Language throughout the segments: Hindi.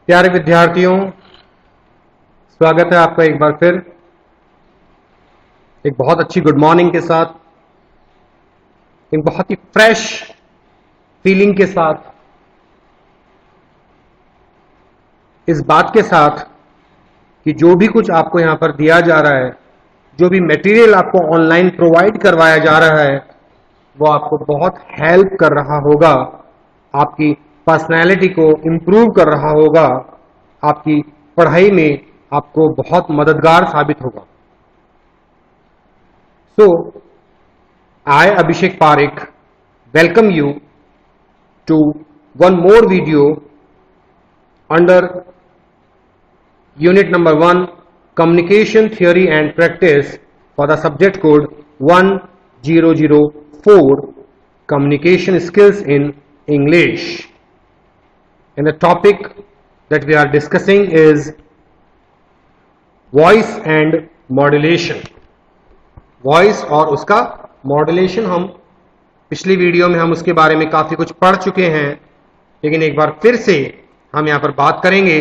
प्यारे विद्यार्थियों, स्वागत है आपका एक बार फिर एक बहुत अच्छी गुड मॉर्निंग के साथ, एक बहुत ही फ्रेश फीलिंग के साथ, इस बात के साथ कि जो भी कुछ आपको यहां पर दिया जा रहा है, जो भी मटेरियल आपको ऑनलाइन प्रोवाइड करवाया जा रहा है, वो आपको बहुत हेल्प कर रहा होगा, आपकी पर्सनैलिटी को इम्प्रूव कर रहा होगा, आपकी पढ़ाई में आपको बहुत मददगार साबित होगा। So I Abhishek Pareek welcome you to one more video under unit number 1 communication theory and practice for the subject code 1004 communication skills in English, and the topic that we are discussing is voice and modulation. Voice और उसका modulation हम पिछली वीडियो में हम उसके बारे में काफी कुछ पढ़ चुके हैं, लेकिन एक बार फिर से हम यहाँ पर बात करेंगे,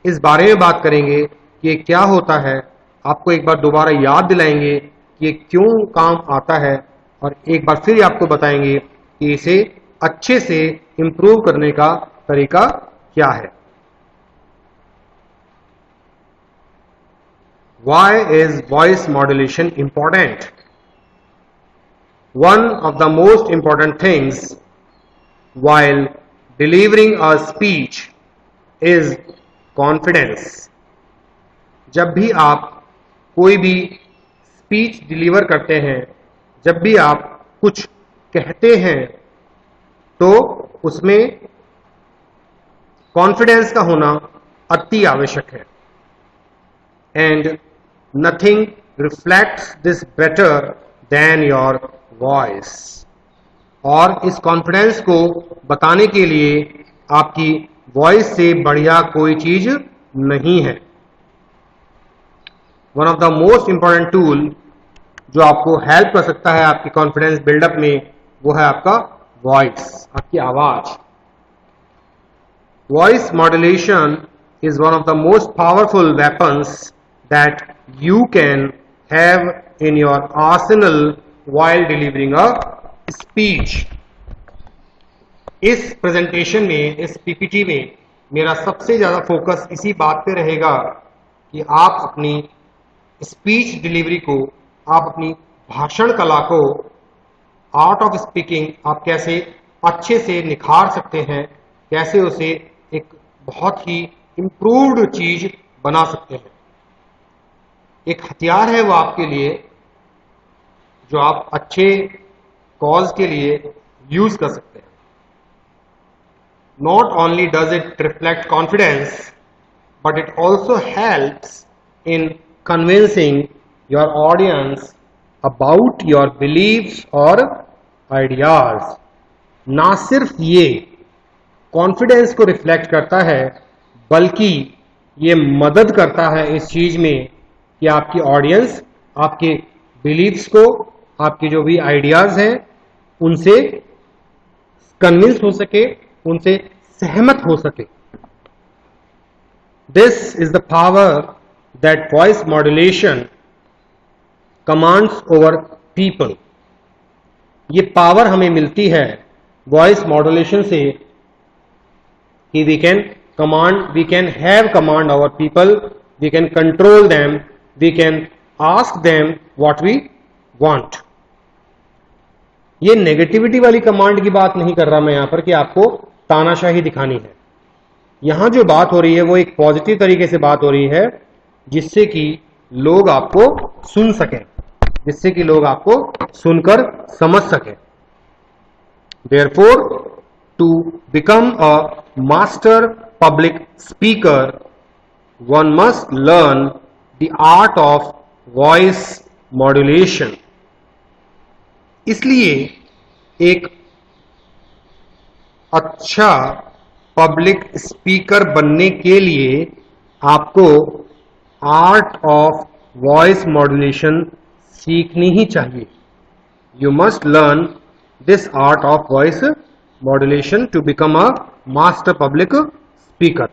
इस बारे में बात करेंगे कि ये क्या होता है, आपको एक बार दोबारा याद दिलाएंगे कि ये क्यों काम आता है, और एक बार फिर आपको बताएंगे कि इसे अच्छे से इंप्रूव करने का तरीका क्या है। Why is voice modulation important? One of the most important things while delivering a speech is confidence. जब भी आप कोई भी स्पीच डिलीवर करते हैं, जब भी आप कुछ कहते हैं, तो उसमें कॉन्फिडेंस का होना अति आवश्यक है। And nothing reflects this better than your voice. और इस कॉन्फिडेंस को बताने के लिए आपकी वॉइस से बढ़िया कोई चीज नहीं है। One of the most important tool जो आपको हेल्प कर सकता है आपकी कॉन्फिडेंस बिल्डअप में, वो है आपका वॉइस, आपकी आवाज। Voice modulation is one of the most powerful weapons that you can have in your Arsenal while delivering a speech. इस प्रेजेंटेशन में, इस पीपीटी में मेरा सबसे ज्यादा फोकस इसी बात पे रहेगा कि आप अपनी स्पीच डिलीवरी को, आप अपनी भाषण कला को, आर्ट ऑफ स्पीकिंग आप कैसे अच्छे से निखार सकते हैं, कैसे उसे एक बहुत ही इंप्रूव्ड चीज बना सकते हैं। एक हथियार है वो आपके लिए, जो आप अच्छे कॉज के लिए यूज कर सकते हैं। Not only does it reflect confidence, but it also helps in convincing your audience about your beliefs और ideas। ना सिर्फ ये कॉन्फिडेंस को रिफ्लेक्ट करता है, बल्कि ये मदद करता है इस चीज में कि आपकी ऑडियंस आपके बिलीफ्स को, आपके जो भी आइडियाज हैं, उनसे कन्विंस हो सके, उनसे सहमत हो सके। This is the power that voice modulation commands over people. ये पावर हमें मिलती है वॉइस मॉड्यूलेशन से कि we can have command over people, we can control them, we can ask them what we want. ये नेगेटिविटी वाली कमांड की बात नहीं कर रहा मैं यहां पर कि आपको तानाशाही दिखानी है। यहां जो बात हो रही है वो एक पॉजिटिव तरीके से बात हो रही है, जिससे कि लोग आपको सुन सकें, जिससे कि लोग आपको सुनकर समझ सकें। Therefore, to become a master public speaker, one must learn the art of voice modulation. इसलिए एक अच्छा पब्लिक स्पीकर बनने के लिए आपको आर्ट ऑफ वॉइस मॉड्यूलेशन सीखनी ही चाहिए। You must learn this art of voice modulation to become a master public speaker.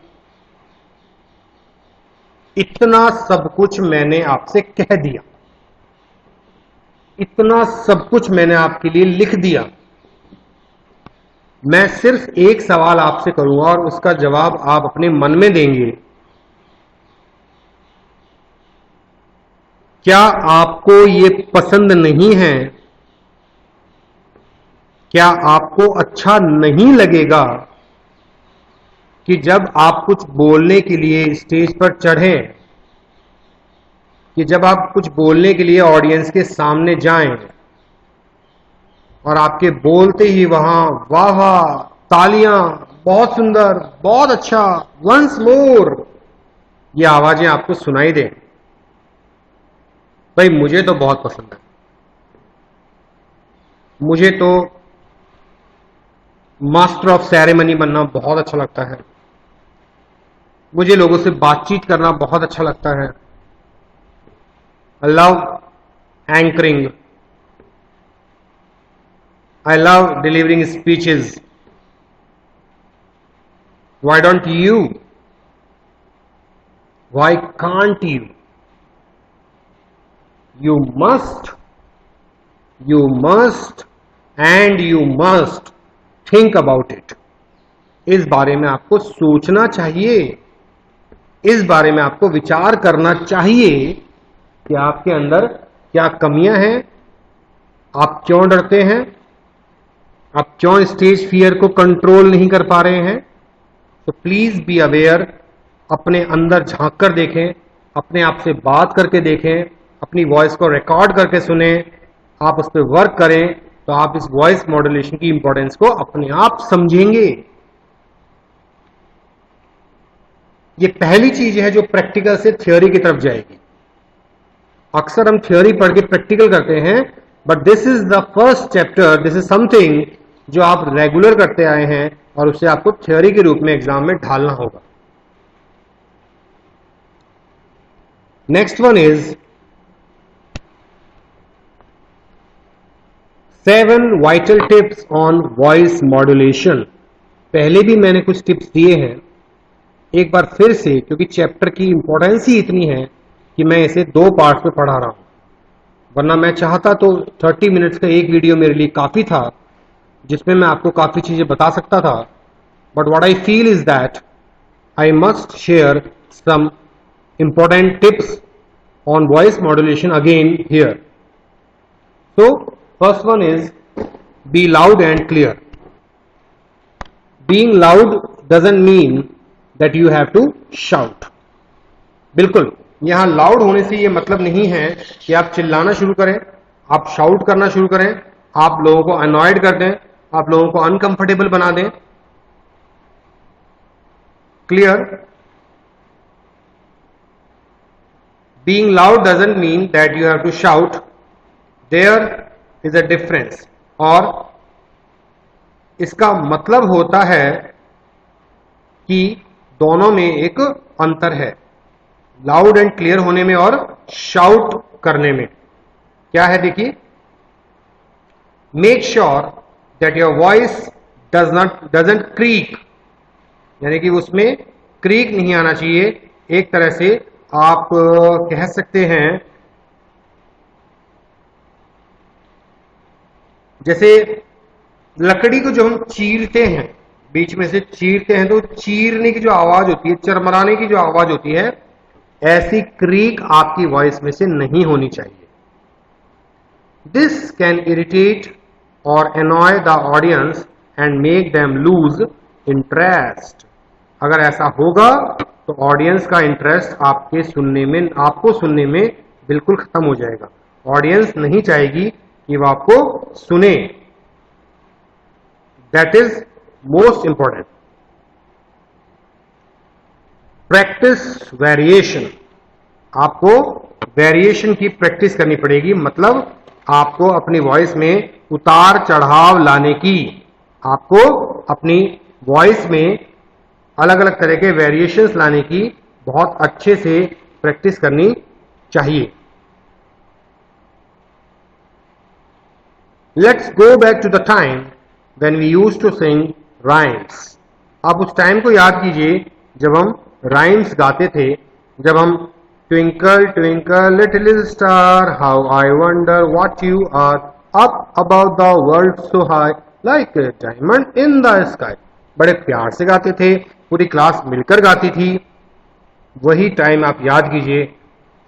इतना सब कुछ मैंने आपसे कह दिया, इतना सब कुछ मैंने आपके लिए लिख दिया, मैं सिर्फ एक सवाल आपसे करूंगा और उसका जवाब आप अपने मन में देंगे। क्या आपको ये पसंद नहीं है? क्या आपको अच्छा नहीं लगेगा कि जब आप कुछ बोलने के लिए स्टेज पर चढ़े, कि जब आप कुछ बोलने के लिए ऑडियंस के सामने जाएं और आपके बोलते ही वहां वाह वाह, तालियां, बहुत सुंदर, बहुत अच्छा, वंस मोर, ये आवाजें आपको सुनाई दें? भाई मुझे तो बहुत पसंद है, मुझे तो मास्टर ऑफ सेरेमनी बनना बहुत अच्छा लगता है, मुझे लोगों से बातचीत करना बहुत अच्छा लगता है। I love anchoring, I love delivering speeches. Why don't you? Why can't you? You must, and you must think about it. इस बारे में आपको सोचना चाहिए, इस बारे में आपको विचार करना चाहिए कि आपके अंदर क्या कमियां हैं, आप क्यों डरते हैं, आप क्यों स्टेज फियर को कंट्रोल नहीं कर पा रहे हैं। तो प्लीज बी अवेयर, अपने अंदर झांक कर देखें, अपने आप से बात करके देखें, अपनी वॉइस को रिकॉर्ड करके सुने, आप उस पर वर्क करें तो आप इस वॉइस मॉड्यूलेशन की इंपॉर्टेंस को अपने आप समझेंगे। ये पहली चीज है जो प्रैक्टिकल से थ्योरी की तरफ जाएगी। अक्सर हम थ्योरी पढ़ के प्रैक्टिकल करते हैं, but this is the first chapter, this is something जो आप रेगुलर करते आए हैं और उसे आपको थ्योरी के रूप में एग्जाम में ढालना होगा। Next one is 7 vital tips on voice modulation. पहले भी मैंने कुछ टिप्स दिए हैं, एक बार फिर से, क्योंकि चैप्टर की इंपॉर्टेंस ही इतनी है कि मैं इसे 2 पार्ट्स में पढ़ा रहा हूं, वरना मैं चाहता तो 30 मिनट्स का एक वीडियो मेरे लिए काफी था जिसमें मैं आपको काफी चीजें बता सकता था। But what I feel is that I must share some important tips on voice modulation again here. So first one is be loud and clear. Being loud doesn't mean that you have to shout. बिल्कुल, यहां लाउड होने से यह मतलब नहीं है कि आप चिल्लाना शुरू करें, आप शाउट करना शुरू करें, आप लोगों को अनॉयड कर दें, आप लोगों को अनकंफर्टेबल बना दें। Clear? Being loud doesn't mean that you have to shout, there is a difference. और इसका मतलब होता है कि दोनों में एक अंतर है, लाउड एंड क्लियर होने में और शाउट करने में। क्या है देखिए, make sure that your voice doesn't creek, यानी कि उसमें क्रीक नहीं आना चाहिए। एक तरह से आप कह सकते हैं जैसे लकड़ी को जो हम चीरते हैं, बीच में से चीरते हैं, तो चीरने की जो आवाज होती है, चरमराने की जो आवाज होती है, ऐसी क्रीक आपकी वॉइस में से नहीं होनी चाहिए। This can irritate or annoy the audience and make them lose interest। अगर ऐसा होगा तो ऑडियंस का इंटरेस्ट आपको सुनने में बिल्कुल खत्म हो जाएगा। ऑडियंस नहीं चाहेगी कि वो आपको सुने। That is most important. Practice variation. आपको वेरिएशन की प्रैक्टिस करनी पड़ेगी, मतलब आपको अपनी वॉइस में उतार चढ़ाव लाने की, आपको अपनी वॉइस में अलग अलग तरह के वेरिएशंस लाने की बहुत अच्छे से प्रैक्टिस करनी चाहिए। Let's go back to the time when we used to sing rhymes. आप उस टाइम को याद कीजिए जब हम राइम्स गाते थे। जब हम twinkle twinkle little star how I wonder what you are up about the world so high like a diamond in the sky, बड़े प्यार से गाते थे, पूरी क्लास मिलकर गाती थी। वही टाइम आप याद कीजिए।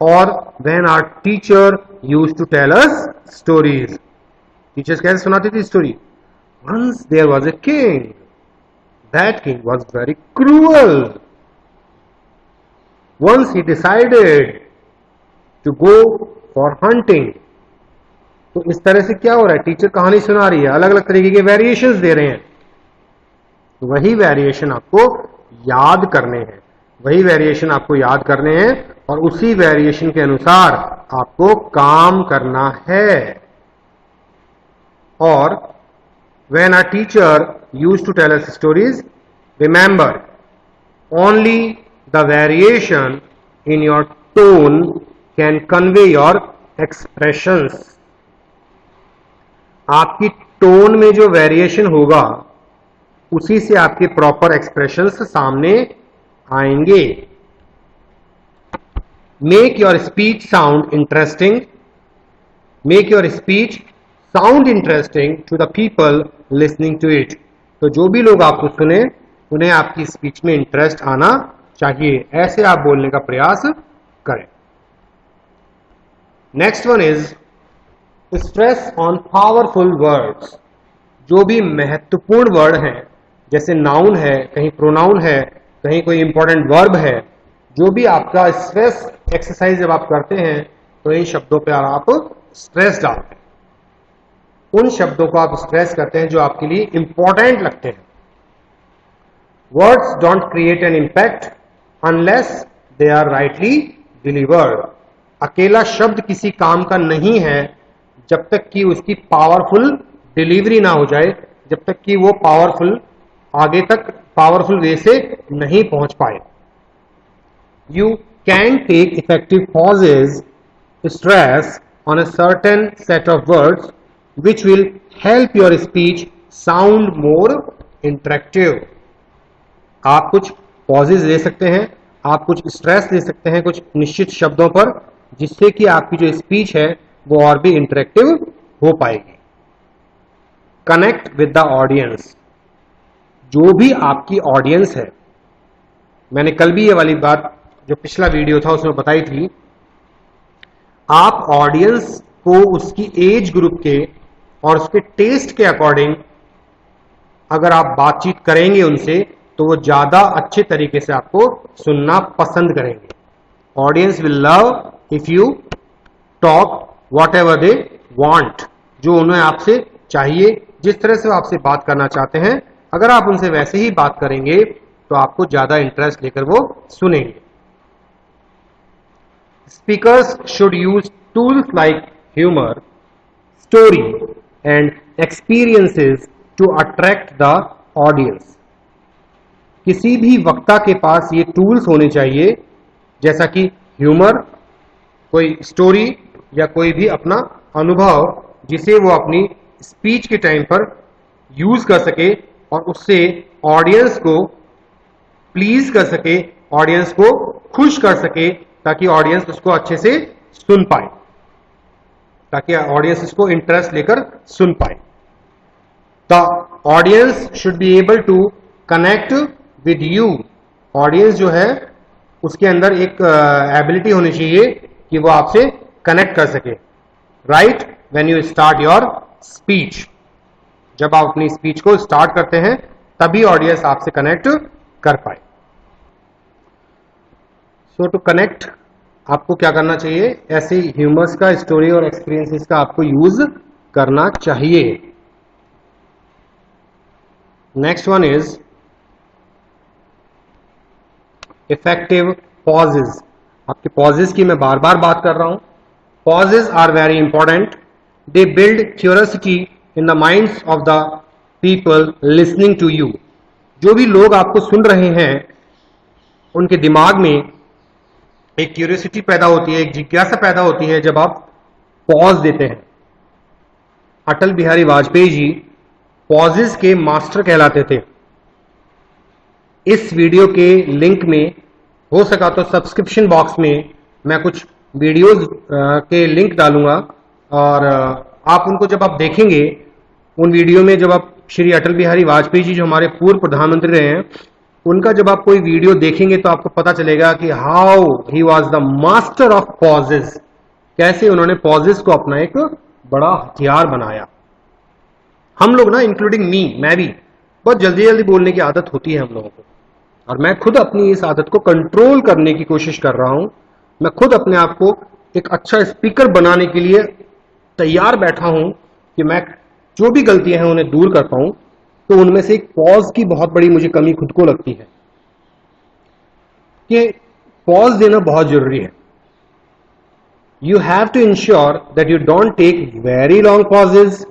और when our teacher used to tell us stories, teachers कैसे सुनाती थी story. Once there was a king, that king was very cruel, once he decided to go for hunting. तो इस तरह से क्या हो रहा है, टीचर कहानी सुना रही है, अलग अलग तरीके के वेरिएशंस दे रहे हैं। वही वेरिएशन आपको याद करने हैं, वही वेरिएशन आपको याद करने हैं और उसी वेरिएशन के अनुसार आपको काम करना है। और when a teacher used to tell us stories, remember only the variation in your tone can convey your expressions. आपकी टोन में जो वेरिएशन होगा उसी से आपके प्रॉपर एक्सप्रेशंस सामने आएंगे। Make your speech sound interesting, make your speech sound interesting to the people listening to it. तो जो भी लोग आपको सुने उन्हें आपकी स्पीच में इंटरेस्ट आना चाहिए, ऐसे आप बोलने का प्रयास करें। Next one is stress on powerful words. जो भी महत्वपूर्ण वर्ड हैं, जैसे नाउन है, कहीं प्रोनाउन है, कहीं कोई इंपॉर्टेंट वर्ब है, जो भी आपका स्ट्रेस एक्सरसाइज जब आप करते हैं तो इन शब्दों पर आप स्ट्रेस डालते हैं, उन शब्दों को आप स्ट्रेस करते हैं जो आपके लिए इंपॉर्टेंट लगते हैं। Words don't create an impact unless they are rightly delivered. अकेला शब्द किसी काम का नहीं है जब तक कि उसकी पावरफुल डिलीवरी ना हो जाए, जब तक कि वो पावरफुल आगे तक पावरफुल वे से नहीं पहुंच पाए। You can take effective pauses stress on a certain set of words which will help your speech sound more interactive. आप कुछ पॉजेज ले सकते हैं, आप कुछ स्ट्रेस दे सकते हैं कुछ निश्चित शब्दों पर, जिससे कि आपकी जो स्पीच है वो और भी इंटरेक्टिव हो पाएगी। Connect with the audience. जो भी आपकी ऑडियंस है, मैंने कल भी ये वाली बात जो पिछला वीडियो था उसमें बताई थी, आप ऑडियंस को उसकी एज ग्रुप के और उसके टेस्ट के अकॉर्डिंग अगर आप बातचीत करेंगे उनसे तो वो ज्यादा अच्छे तरीके से आपको सुनना पसंद करेंगे। Audience will love if you talk what ever they want. जो उन्हें आपसे चाहिए, जिस तरह से वो आपसे बात करना चाहते हैं, अगर आप उनसे वैसे ही बात करेंगे तो आपको ज्यादा इंटरेस्ट लेकर वो सुनेंगे। Speakers should use tools like humour, story and experiences to attract the audience. किसी भी वक्ता के पास ये टूल्स होने चाहिए, जैसा कि ह्यूमर, कोई स्टोरी या कोई भी अपना अनुभव, जिसे वो अपनी स्पीच के टाइम पर यूज कर सके और उससे ऑडियंस को प्लीज कर सके, ऑडियंस को खुश कर सके, ताकि ऑडियंस उसको अच्छे से सुन पाए, ताकि ऑडियंस इसको इंटरेस्ट लेकर सुन पाए। The audience should be able to connect with you. Audience जो है उसके अंदर एक एबिलिटी होनी चाहिए कि वो आपसे कनेक्ट कर सके। Right when you start your speech, जब आप अपनी स्पीच को स्टार्ट करते हैं तभी ऑडियंस आपसे कनेक्ट कर पाए। सो टू कनेक्ट आपको क्या करना चाहिए, ऐसे ह्यूमर्स का, स्टोरी और एक्सपीरियंसेस का आपको यूज करना चाहिए। Next one is effective pauses. आपके पॉजेज की मैं बार बार बात कर रहा हूं। Pauses are very important. They build curiosity in the minds of the people listening to you. जो भी लोग आपको सुन रहे हैं उनके दिमाग में एक क्यूरियोसिटी पैदा होती है, एक जिज्ञासा पैदा होती है जब आप पॉज देते हैं। अटल बिहारी वाजपेयी जी पॉजेज के मास्टर कहलाते थे। इस वीडियो के लिंक में हो सका तो सब्सक्रिप्शन बॉक्स में मैं कुछ वीडियोस के लिंक डालूंगा, और आप उनको जब आप देखेंगे, उन वीडियो में जब आप श्री अटल बिहारी वाजपेयी जी जो हमारे पूर्व प्रधानमंत्री रहे हैं, उनका जब आप कोई वीडियो देखेंगे तो आपको पता चलेगा कि how he was the master of pauses, कैसे उन्होंने पॉजेस को अपना एक बड़ा हथियार बनाया। हम लोग ना, इंक्लूडिंग मी, मैं भी बहुत जल्दी जल्दी बोलने की आदत होती है हम लोगों को, और मैं खुद अपनी इस आदत को कंट्रोल करने की कोशिश कर रहा हूं। मैं खुद अपने आप को एक अच्छा स्पीकर बनाने के लिए तैयार बैठा हूं कि मैं जो भी गलतियां हैं उन्हें दूर कर पाऊं। तो उनमें से एक पॉज की बहुत बड़ी मुझे कमी खुद को लगती है कि पॉज देना बहुत जरूरी है। You have to ensure that you don't take very long pauses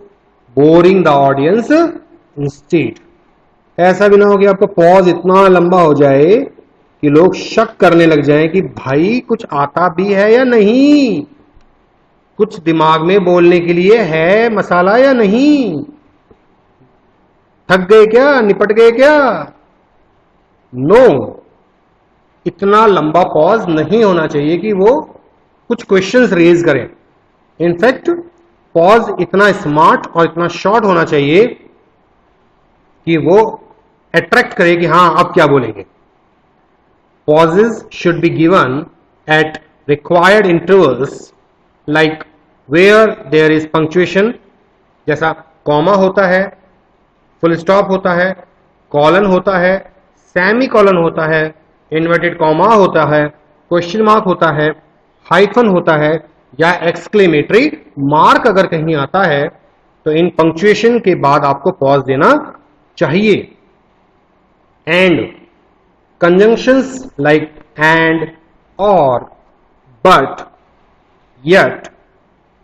boring the audience instead. ऐसा भी ना हो कि आपका पॉज इतना लंबा हो जाए कि लोग शक करने लग जाएं कि भाई कुछ आता भी है या नहीं, कुछ दिमाग में बोलने के लिए है मसाला या नहीं, थक गए क्या, निपट गए क्या। नो, इतना लंबा पॉज नहीं होना चाहिए कि वो कुछ क्वेश्चंस रेज करें। इनफैक्ट पॉज इतना स्मार्ट और इतना शॉर्ट होना चाहिए कि वो अट्रैक्ट करे कि हां अब क्या बोलेंगे। Pauses should be given at required intervals, like where there is punctuation, जैसा कॉमा होता है, फुल स्टॉप होता है, कॉलन होता है, सेमी कॉलन होता है, इन्वर्टेड कॉमा होता है, क्वेश्चन मार्क होता है, हाइफन होता है, या एक्सक्लेमेटरी मार्क अगर कहीं आता है, तो इन पंक्चुएशन के बाद आपको पॉज देना चाहिए। And conjunctions like and, or, but, yet,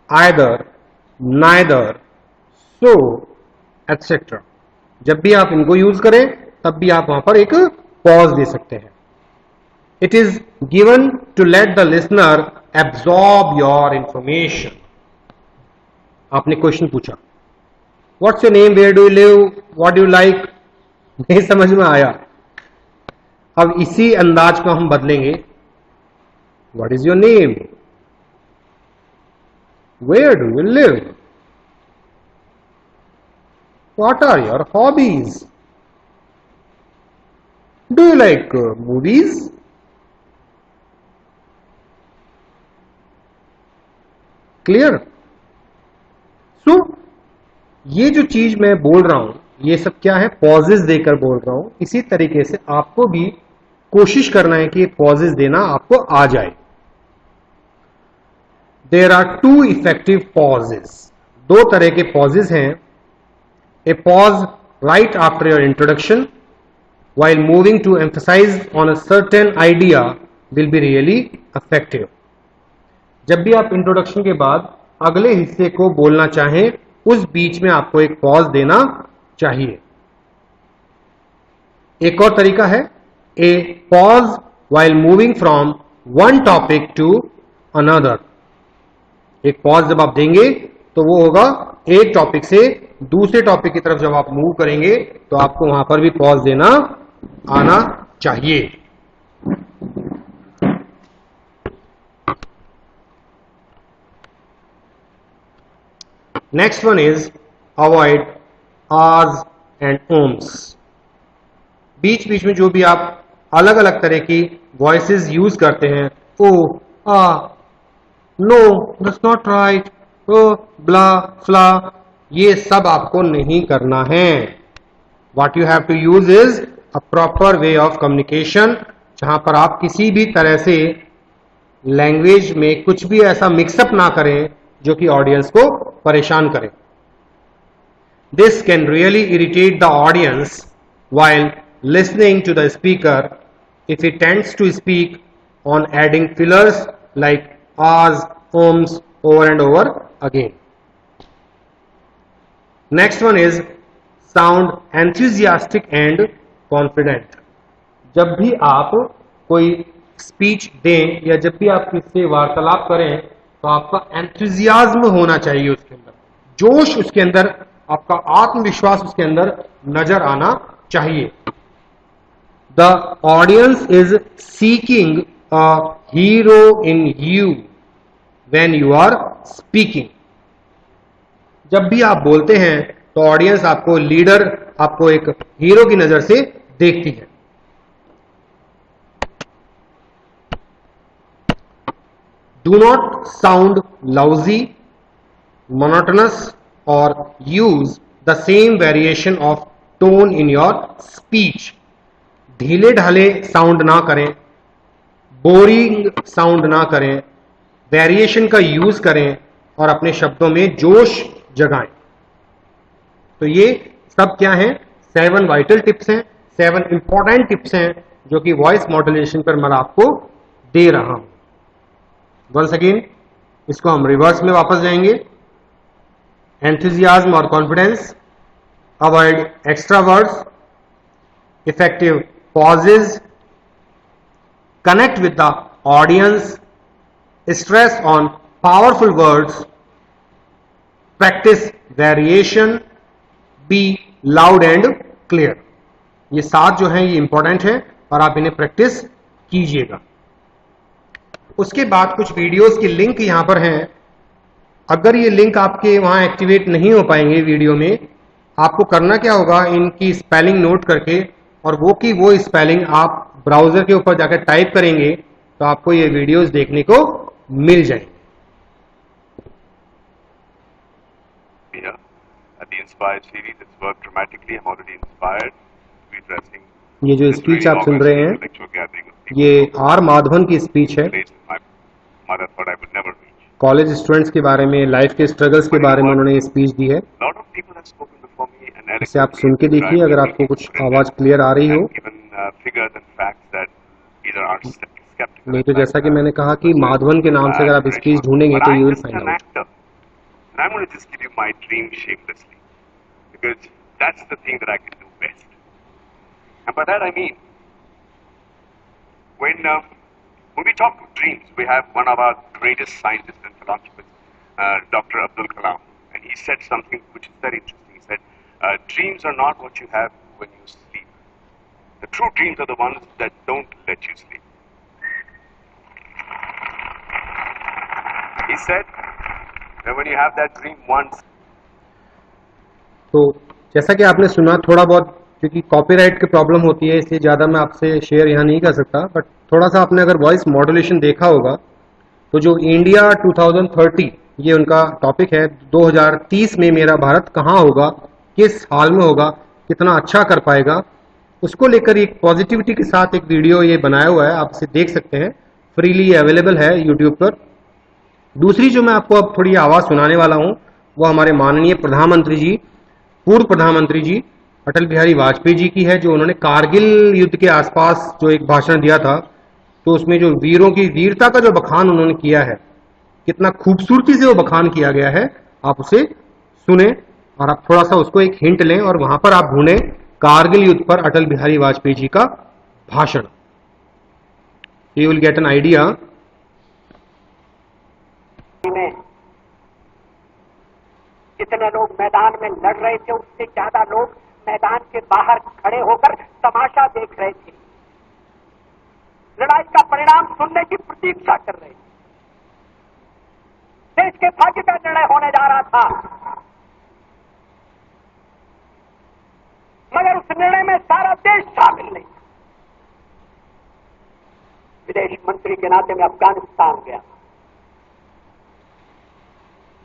either, neither, so, etc. जब भी आप इनको यूज करें तब भी आप वहां पर एक पॉज दे सकते हैं। It is given to let the listener absorb your information. आपने क्वेश्चन पूछा, what's your name, where do you live, what do you like, नहीं समझ में आया। अब इसी अंदाज को हम बदलेंगे, what is your name, where do you live, what are your hobbies, do you like movies. Clear. So ये जो चीज मैं बोल रहा हूं, ये सब क्या है, पॉजेस देकर बोल रहा हूं। इसी तरीके से आपको भी कोशिश करना है कि पॉजेस देना आपको आ जाए। There are two effective pauses, दो तरह के पॉजेस हैं। A pause right after your introduction while moving to emphasize on a certain idea will be really effective. जब भी आप इंट्रोडक्शन के बाद अगले हिस्से को बोलना चाहें, उस बीच में आपको एक पॉज देना चाहिए। एक और तरीका है, a pause while moving from one topic to another. एक पॉज जब आप देंगे तो वो होगा एक टॉपिक से दूसरे टॉपिक की तरफ जब आप मूव करेंगे तो आपको वहां पर भी पॉज देना आना चाहिए। Next one is avoid ahs and ums. बीच बीच में जो भी आप अलग अलग तरह की वॉइसेस यूज करते हैं, oh, ah, no, that's not right, oh, blah फ्ला, ये सब आपको नहीं करना है। What you have to use is a proper way of communication, जहां पर आप किसी भी तरह से लैंग्वेज में कुछ भी ऐसा मिक्सअप ना करें जो कि ऑडियंस को परेशान करे। This can really irritate the audience while listening to the speaker if he tends to speak on adding fillers like ahs, ohms over and over again. Next one is sound enthusiastic and confident. जब भी आप कोई स्पीच दें या जब भी आप किससे वार्तालाप करें तो आपका एंथुजियाज्म होना चाहिए, उसके अंदर जोश, उसके अंदर आपका आत्मविश्वास उसके अंदर नजर आना चाहिए। The audience is seeking a hero in you when you are speaking. जब भी आप बोलते हैं तो ऑडियंस आपको लीडर, आपको एक हीरो की नजर से देखती है। Do not sound lousy, monotonous और use the same variation of tone in your speech. ढीले ढाले साउंड ना करें, बोरिंग साउंड ना करें, वेरिएशन का यूज करें और अपने शब्दों में जोश जगाएं। तो ये सब क्या है? 7 वाइटल टिप्स हैं, 7 इंपॉर्टेंट टिप्स हैं जो कि वॉइस मॉड्यूलेशन पर मैं आपको दे रहा हूं। वंस अगेन इसको हम रिवर्स में वापस जाएंगे। एंथुजियाज्म और confidence, avoid extra words, effective pauses, connect with the audience, stress on powerful words, practice variation, be loud and clear। ये 7 जो हैं ये इंपॉर्टेंट है और आप इन्हें प्रैक्टिस कीजिएगा। उसके बाद कुछ वीडियोस की लिंक यहां पर हैं। अगर ये लिंक आपके वहां एक्टिवेट नहीं हो पाएंगे वीडियो में, आपको करना क्या होगा, इनकी स्पेलिंग नोट करके और वो की वो स्पेलिंग आप ब्राउजर के ऊपर जाकर टाइप करेंगे तो आपको ये वीडियोस देखने को मिल जाएंगे। ये जो स्पीच आप सुन रहे हैं ये आर माधवन की स्पीच है। कॉलेज स्टूडेंट्स के बारे में, लाइफ के स्ट्रगल्स के बारे में उन्होंने ये स्पीच दी है। इसे आप सुन के देखिए अगर आपको कुछ आवाज क्लियर आ रही हो। नहीं तो जैसा कि मैंने कहा कि माधवन के नाम से अगर आप स्पीच ढूंढेंगे तो you will find out. I'm going to just give you my dream shamelessly, because that's the thing that I can do best. And by that I mean, when we talk of dreams, we have one of our greatest scientists and philanthropists, Dr. Abdul Kalam, and he said something which is very interesting. He said, dreams are not what you have when you sleep. The true dreams are the ones that don't let you sleep. He said, when you have that dream once. तो जैसा कि आपने सुना, थोड़ा बहुत क्योंकि कॉपीराइट की प्रॉब्लम होती है इसलिए ज़्यादा मैं आपसे शेयर यहाँ नहीं कर सकता, बट थोड़ा सा आपने अगर वॉइस मॉड्यूलेशन देखा होगा तो जो इंडिया 2030 ये उनका टॉपिक है, 2030 में मेरा भारत कहाँ होगा, किस हाल में होगा, कितना अच्छा कर पाएगा, उसको लेकर एक पॉजिटिविटी के साथ एक वीडियो ये बनाया हुआ है। आप इसे देख सकते हैं, फ्रीली अवेलेबल है यूट्यूब पर। दूसरी जो मैं आपको अब थोड़ी आवाज सुनाने वाला हूं वो हमारे माननीय प्रधानमंत्री जी, पूर्व प्रधानमंत्री जी अटल बिहारी वाजपेयी जी की है, जो उन्होंने कारगिल युद्ध के आसपास जो एक भाषण दिया था, तो उसमें जो वीरों की वीरता का जो बखान उन्होंने किया है, कितना खूबसूरती से वो बखान किया गया है, आप उसे सुने और आप थोड़ा सा उसको एक हिंट लें और वहां पर आप ढूंढें कारगिल युद्ध पर अटल बिहारी वाजपेयी जी का भाषण। You will get an idea. जितने लोग मैदान में लड़ रहे थे उससे ज्यादा लोग मैदान के बाहर खड़े होकर तमाशा देख रहे थे, लड़ाई का परिणाम सुनने की प्रतीक्षा कर रहे थे। देश के भाग्य का निर्णय होने जा रहा था, मगर उस निर्णय में सारा देश शामिल नहीं था। विदेश मंत्री के नाते में अफगानिस्तान गया,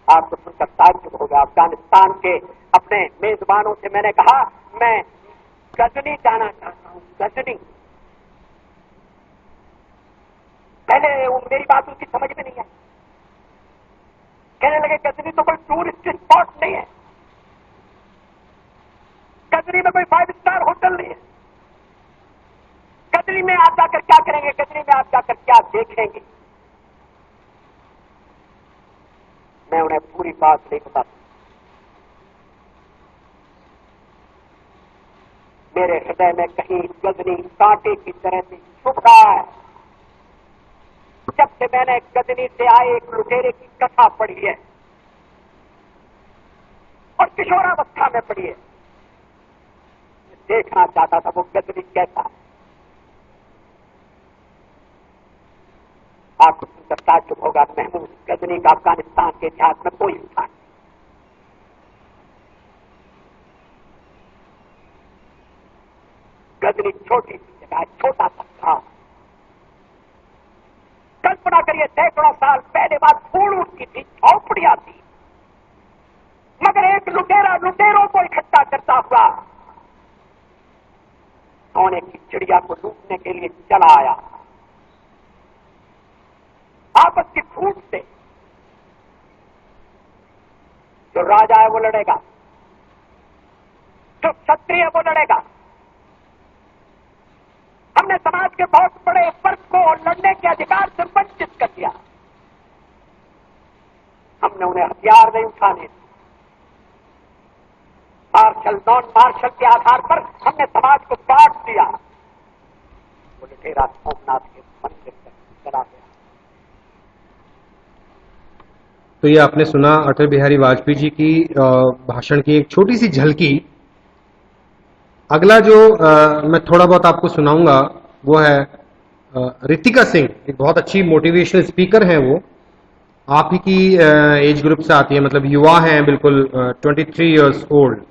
आपको सुनकर ताज्जुब होगा। अफगानिस्तान के अपने मेजबानों से मैंने कहा मैं गजनी जाना चाहता हूं, गजनी। पहले वो मेरी बात उनकी समझ में नहीं आई, कहने लगे गजनी तो कोई टूरिस्ट स्पॉट नहीं है, गजनी में कोई 5 स्टार होटल नहीं है, गजनी में आप जाकर क्या करेंगे, गजनी में आप जाकर क्या देखेंगे। मैं उन्हें पूरी बात नहीं बता सकता। मेरे हृदय में कहीं गजनी कांटे की तरह से छुप रहा है। जब से मैंने गजनी से आए एक लुटेरे की कथा पढ़ी है और किशोरावस्था में पढ़ी है, देखना चाहता था वो गजनी कैसा है। आपको सुनकर ताज्जुब होगा, महमूद गजनी का अफगानिस्तान के इतिहास में कोई स्थान नहीं। गजनी छोटी सी जगह, छोटा सा गांव। कल्पना करिए, सैकड़ों साल पहले बात फूल उठती थी, झोंपड़ियां थी, मगर एक लुटेरा लुटेरों को इकट्ठा करता हुआ सोने की चिड़िया को लूटने के लिए चला आया। आपस की फूट से जो राजा है वो लड़ेगा, जो क्षत्रिय है वो लड़ेगा। हमने समाज के बहुत बड़े वर्ग को लड़ने के अधिकार से वंचित कर दिया। हमने उन्हें हथियार नहीं उठाने दिए। मार्शल नॉन मार्शल के आधार पर हमने समाज को बांट दिया। वो लुटेरा सोमनाथ के मंदिर तक चला गया। तो ये आपने सुना अटल बिहारी वाजपेयी जी की भाषण की एक छोटी सी झलकी। अगला जो मैं थोड़ा बहुत आपको सुनाऊंगा वो है रितिका सिंह, एक बहुत अच्छी मोटिवेशनल स्पीकर हैं। वो आप ही की एज ग्रुप से आती है, मतलब युवा हैं बिल्कुल, 23 इयर्स ओल्ड,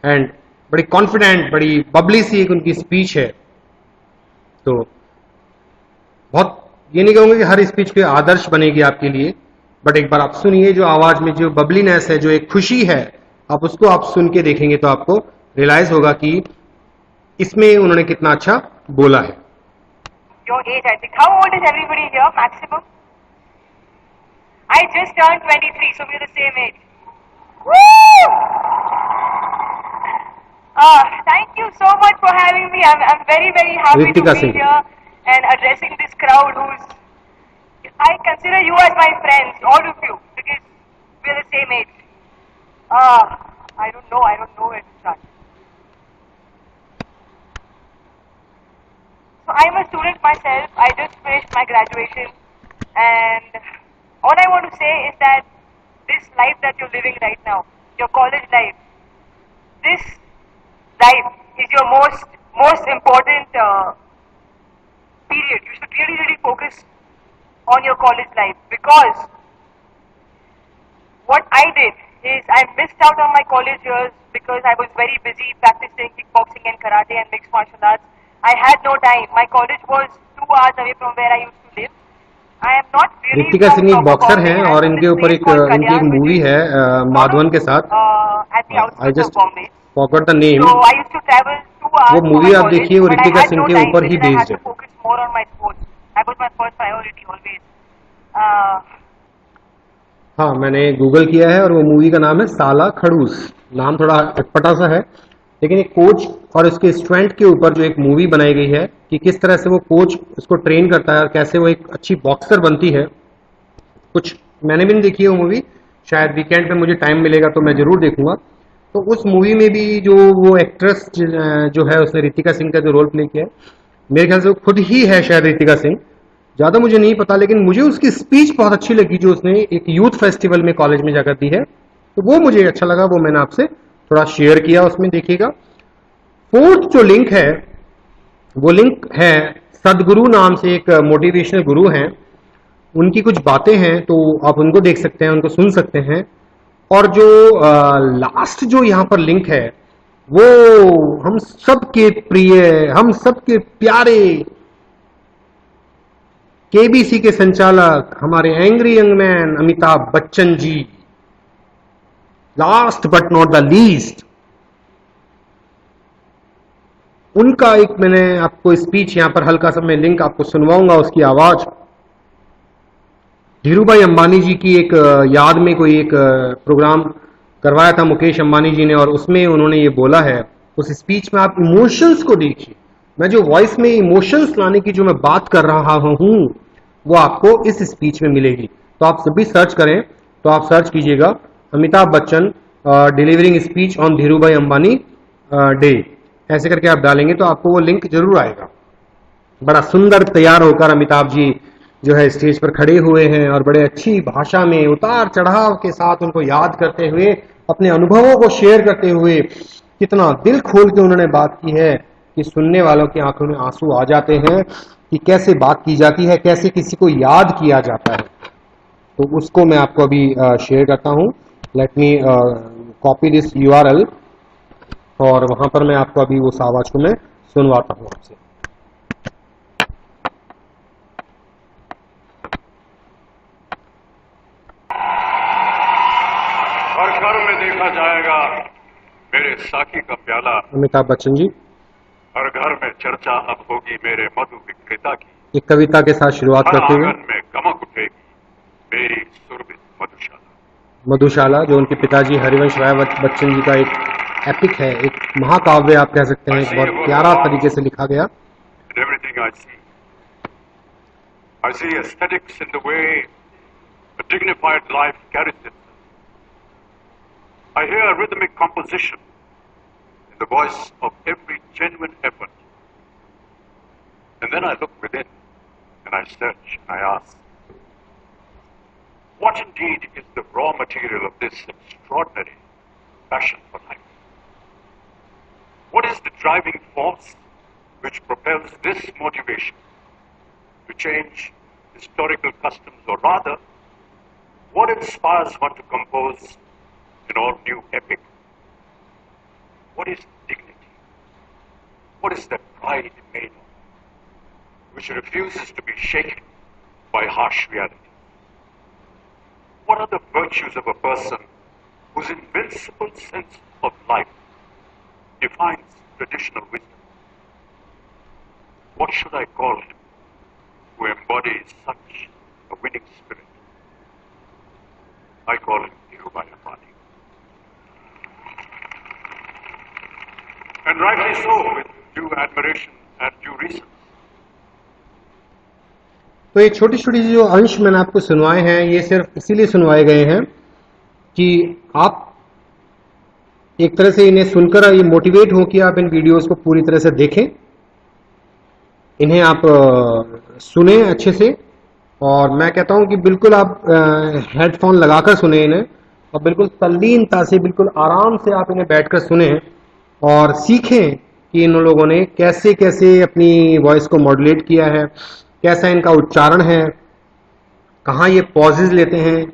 एंड बड़ी कॉन्फिडेंट, बड़ी बबली सी एक उनकी स्पीच है। तो बहुत, ये नहीं कहूंगा कि हर स्पीच कोई आदर्श बनेगी आपके लिए, बट एक बार आप सुनिए, जो आवाज में जो बबलीनेस है, जो एक खुशी है, आप उसको आप सुन के देखेंगे तो आपको रियलाइज होगा कि इसमें उन्होंने कितना अच्छा बोला है। Your age, I think. How old is everybody here, maximum? I just turned 23, so we're the same age. Woo! Thank you so much for having me. I'm very, very happy Ritika to be Singh. here and addressing this crowd who's... I consider you as my friends, all of you, because we're the same age. I don't know where to start. So I'm a student myself. I just finished my graduation, and all I want to say is that this life that you're living right now, your college life, this life is your most important period. You should really focus on your college life, because what I did is I missed out on my college years because I was very busy practicing kickboxing and karate and mixed martial arts. I had no time. My college was 2 hours away from where I used to live. I am not really... Ritika Singh एक बॉक्सर हैं और इनके ऊपर इनकी एक मूवी है माधवन के साथ, I just forgot the name. So I used to travel 2 hours. वो मूवी आप देखिए, वो रितिका सिंह के ऊपर ही बेस्ड है। Focus more on my sports. That was my first priority always. हाँ, मैंने गूगल किया है और वो मूवी का नाम है साला खड़ूस। नाम थोड़ा अटपटा सा है, लेकिन एक कोच और उसके स्टूडेंट के ऊपर जो एक मूवी बनाई गई है कि किस तरह से वो कोच उसको ट्रेन करता है और कैसे वो एक अच्छी बॉक्सर बनती है। कुछ मैंने भी नहीं देखी है वो मूवी, शायद वीकेंड पे मुझे टाइम मिलेगा तो मैं जरूर देखूंगा। तो उस मूवी में भी जो वो एक्ट्रेस जो है उसने रितिका सिंह का जो रोल प्ले किया है, मेरे ख्याल से वो खुद ही है शायद रितिका सिंह, ज्यादा मुझे नहीं पता, लेकिन मुझे उसकी स्पीच बहुत अच्छी लगी जो उसने एक यूथ फेस्टिवल में कॉलेज में जाकर दी है, तो वो मुझे अच्छा लगा, वो मैंने आपसे थोड़ा शेयर किया, उसमें देखिएगा। फोर्थ जो लिंक है वो लिंक है सदगुरु नाम से एक मोटिवेशनल गुरु हैं, उनकी कुछ बातें हैं तो आप उनको देख सकते हैं, उनको सुन सकते हैं। और जो लास्ट जो यहाँ पर लिंक है वो हम सबके प्रिय, हम सबके प्यारे केबीसी के संचालक हमारे angry young man Amitabh Bachchan ji, last but not the least, उनका एक मैंने आपको स्पीच यहां पर हल्का सा मैं लिंक आपको सुनवाऊंगा, उसकी आवाज। धीरूभाई अंबानी जी की एक याद में कोई एक प्रोग्राम करवाया था मुकेश अंबानी जी ने, और उसमें उन्होंने ये बोला है, उस स्पीच में आप इमोशंस को देखिए। मैं जो वॉइस में इमोशंस लाने की जो मैं बात कर रहा हूं वो आपको इस स्पीच में मिलेगी। तो आप सभी सर्च करें, तो आप सर्च कीजिएगा Amitabh Bachchan delivering speech on Dhirubhai Ambani day, ऐसे करके आप डालेंगे तो आपको वो लिंक जरूर आएगा। बड़ा सुंदर तैयार होकर अमिताभ जी जो है स्टेज पर खड़े हुए हैं और बड़े अच्छी भाषा में उतार चढ़ाव के साथ उनको याद करते हुए, अपने अनुभवों को शेयर करते हुए, कितना दिल खोल के उन्होंने बात की है कि सुनने वालों की आंखों में आंसू आ जाते हैं। कि कैसे बात की जाती है, कैसे किसी को याद किया जाता है। तो उसको मैं आपको अभी शेयर करता हूँ। Let me copy this URL और वहां पर मैं आपको अभी उस आवाज को मैं सुनवाता हूँ आपसे। हर घर में देखा जाएगा मेरे साकी का प्याला, अमिताभ बच्चन जी। हर घर में चर्चा अब होगी मेरे मधु विक्रेता की, एक कविता के साथ शुरुआत हर करते हुए आंगन में गमक उठेगी मेरी सुरभित मधुशाला। मधुशाला, जो उनके पिताजी हरिवंश राय बच्चन जी का एक एपिक है, एक महाकाव्य आप कह सकते हैं, बहुत प्यारा तरीके से लिखा गया। In everything I see aesthetics in the way a dignified life carries itself. I hear rhythmic composition in the voice of every genuine effort. And then I look within and I search and I ask, what indeed is the raw material of this extraordinary passion for life? What is the driving force which propels this motivation to change historical customs, or rather, what inspires one to compose an all-new epic? What is dignity? What is that pride made of, which refuses to be shaken by harsh reality? What are the virtues of a person whose invincible sense of life defines traditional wisdom? What should I call him who embodies such a winning spirit? I call him Dhirubhai Ambani. And rightly so, with due admiration and due reason. तो ये छोटी छोटी जो अंश मैंने आपको सुनवाए हैं, ये सिर्फ इसीलिए सुनवाए गए हैं कि आप एक तरह से इन्हें सुनकर ये मोटिवेट हो कि आप इन वीडियोस को पूरी तरह से देखें, इन्हें आप सुने अच्छे से। और मैं कहता हूं कि बिल्कुल आप हेडफोन लगाकर सुने इन्हें, और बिल्कुल तल्लीनता से, बिल्कुल आराम से आप इन्हें बैठकर सुने और सीखें कि इन लोगों ने कैसे कैसे अपनी वॉइस को मॉड्यूलेट किया है, कैसा इनका उच्चारण है, कहाँ ये पॉजेज लेते हैं,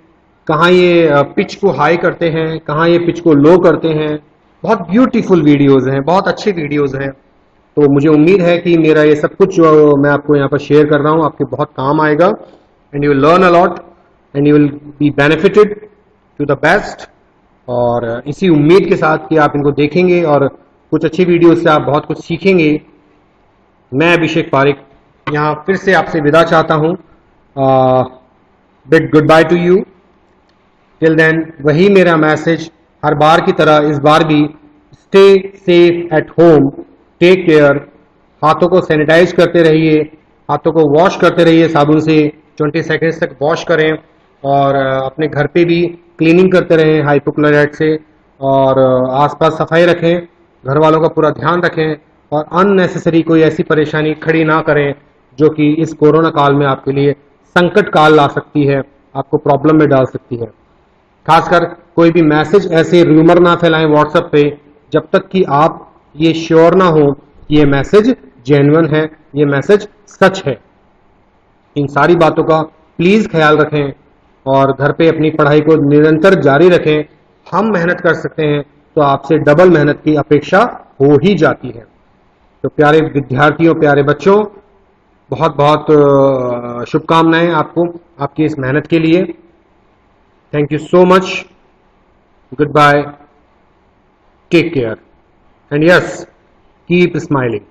कहाँ ये पिच को हाई करते हैं, कहाँ ये पिच को लो करते हैं। बहुत ब्यूटीफुल वीडियोस हैं, बहुत अच्छे वीडियोस हैं। तो मुझे उम्मीद है कि मेरा ये सब कुछ जो मैं आपको यहाँ पर शेयर कर रहा हूँ आपके बहुत काम आएगा, and you will learn a lot and you will be benefited to the best. और इसी उम्मीद के साथ कि आप इनको देखेंगे और कुछ अच्छी वीडियोस से आप बहुत कुछ सीखेंगे, मैं अभिषेक पारिक यहाँ फिर से आपसे विदा चाहता हूँ। Big goodbye to you. Till then वही मेरा मैसेज हर बार की तरह इस बार भी, stay safe at home, take care, हाथों को सैनिटाइज करते रहिए, हाथों को वॉश करते रहिए साबुन से, 20 सेकेंड्स तक वॉश करें, और अपने घर पे भी क्लीनिंग करते रहें हाइपोक्लोराइड से, और आसपास सफाई रखें, घर वालों का पूरा ध्यान रखें, और अननेसेसरी कोई ऐसी परेशानी खड़ी ना करें जो कि इस कोरोना काल में आपके लिए संकट काल ला सकती है, आपको प्रॉब्लम में डाल सकती है। खासकर कोई भी मैसेज ऐसे रूमर ना फैलाएं व्हाट्सएप पे जब तक कि आप ये श्योर ना हो कि ये मैसेज जेन्युइन है, ये मैसेज सच है। इन सारी बातों का प्लीज ख्याल रखें और घर पे अपनी पढ़ाई को निरंतर जारी रखें। हम मेहनत कर सकते हैं तो आपसे डबल मेहनत की अपेक्षा हो ही जाती है। तो प्यारे विद्यार्थियों, प्यारे बच्चों, बहुत बहुत शुभकामनाएं आपको आपकी इस मेहनत के लिए। Thank you so much. Goodbye, take care, and yes, keep smiling.